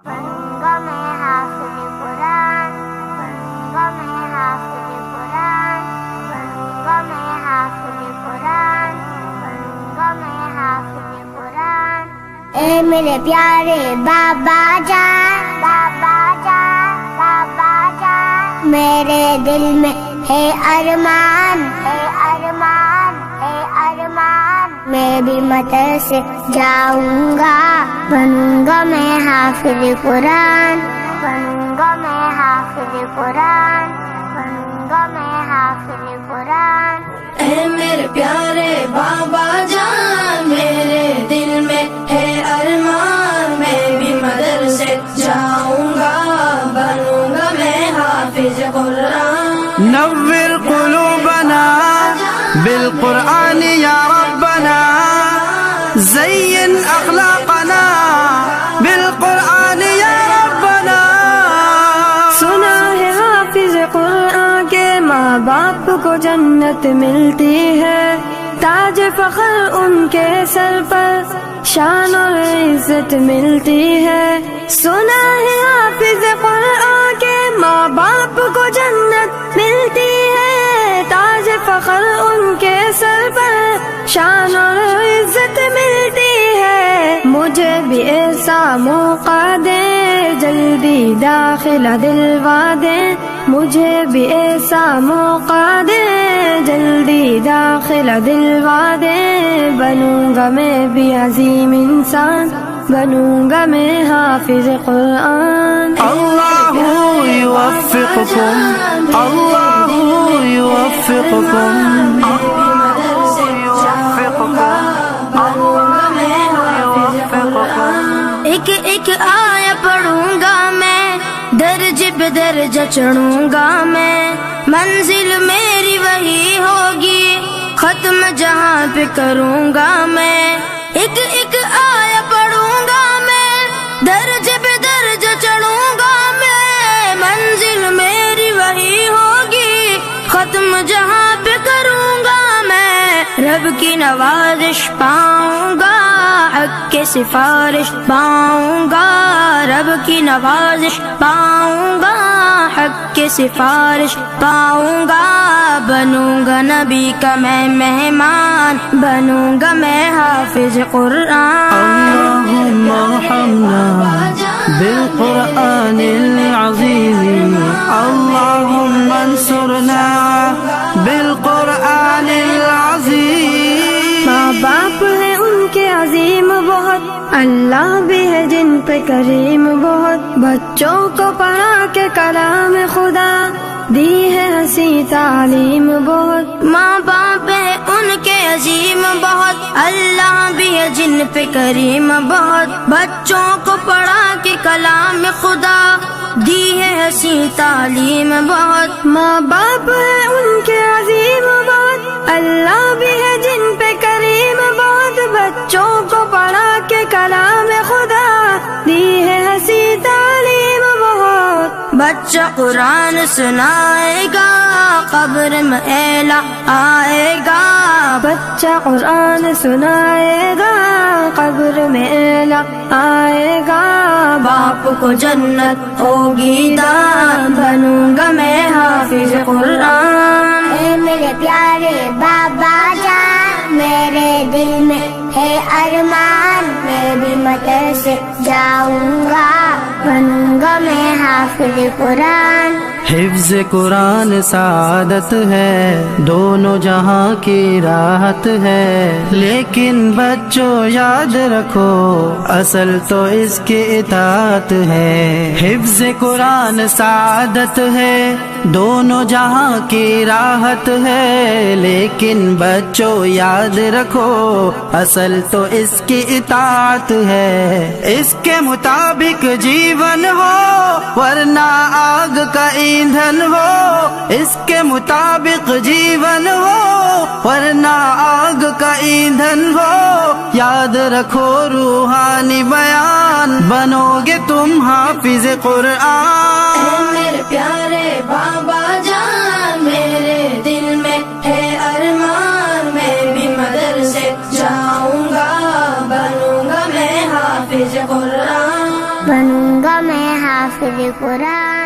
बनूंगा मैं हाफिज़ कुरान, बनूंगा मैं हाफिज़ कुरान, बनूंगा मैं हाफिज़ कुरान, बनूंगा मैं हाफिज़ कुरान। ए मेरे प्यारे बाबा जान, बाबा जान, बाबा जान, मेरे दिल में है अरमान, है अरमान, है अरमान, मैं भी मदरसे जाऊंगा, बनूंगा मैं हाफिज़ कुरान, बनूंगा मैं हाफिज़ कुरान, बनूंगा मैं हाफिज़ कुरान। ऐ मेरे प्यारे बाबा जान, मेरे दिल में है अरमान, मैं भी मदरसे जाऊंगा, बनूंगा मैं हाफिज़ कुरान। नव्विर क़ुलूबना बिलक़ुरआन या रब्बना, ज़य्यिन अख़लाक़ना बिलक़ुरआन या रब्बना। सुना है हाफिज कुरान के माँ बाप को जन्नत मिलती है, ताज फखर उनके सर पर शान और इज्जत मिलती है। सुना है हाफिज कुरान के माँ बाप को जन्नत मिलती है, ताज फखर उनके सर पर शान और इज्जत मिलती है। मुझे भी ऐसा मौका दे, जल्दी दाखिला दिलवा दे, मुझे भी ऐसा मौका दे, जल्दी दाखिला दिलवा दे, बनूंगा मैं भी अजीम इंसान, बनूंगा मैं हाफिज कुरान। अल्लाहु युवफ़्फ़िकुकुम, अल्लाहु युवफ़्फ़िकुकुम, एक एक आया पढ़ूंगा मैं, दर्जे पे दर्जा चढ़ूंगा मैं, मंजिल मेरी वही होगी, खत्म जहाँ पे करूंगा मैं। एक एक आया पढ़ूंगा मैं, दर्जे पे दर्जा चढ़ूंगा मैं, मंजिल मेरी वही होगी, खत्म जहाँ पे करूंगा मैं। रब की नवाजिश पाऊंगा, हक के सिफारिश पाऊंगा, रब की नवाजिश पाऊंगा, हक के सिफारिश पाऊंगा, बनूंगा नबी का मैं मेहमान, बनूंगा मैं हाफिज कुरान। अल्लाहुम्मा अर्हमना बिलक़ुरआनिल अज़ीम, अल्लाहुम्मा अंसुरना बिलक़ुरआनिल अज़ीम। माँ बाप है उनके अजीम बहुत, अल्लाह भी है जिन पे करीम बहुत, बच्चों को पढ़ा के कलाम खुदा दी है हंसी तालीम बहुत। माँ बाप है उनके अजीम बहुत, अल्लाह भी है जिन पे करीम बहुत, बच्चों को पढ़ा के कलाम खुदा दी है हंसी तालीम बहुत। माँ बाप है उनके अजीम बहुत, अल्लाह भी है जिन पे करीम बहुत, बच्चों को पढ़ा के कलाम खुदा दी है हंसी तालीम बहुत। बच्चा कुरान सुनाएगा, कब्र में एला आएगा, बच्चा कुरान सुनाएगा, कब्र में एला आएगा, बाप को जन्नत होगी दान, बनूंगा मैं हाफिज कुरान। ए मेरे प्यारे बाबा जान, मेरे दिल में है अरमान, मैं भी मदरसे जाऊंगा, बनूंगा मैं हाफिज़ कुरान। हिफ्ज़ कुरान सादत है, दोनों जहां की राहत है, लेकिन बच्चों याद रखो असल तो इसकी इताअत है। हिफ्ज़ कुरान सादत है, दोनों जहां की राहत है, लेकिन बच्चों याद रखो असल तो इसकी इताअत है। इसके मुताबिक जीवन हो वरना आग का ईंधन हो, इसके मुताबिक जीवन हो वरना आग का ईंधन हो, याद रखो रूहानी बयान, बनोगे तुम हाफिज कुरान। मेरे प्यारे बाबा जान, मेरे दिल में है अरमान, मैं भी मदरसे जाऊंगा, बनूंगा मैं हाफिज कुरान। बनूंगा हाफिज कुरान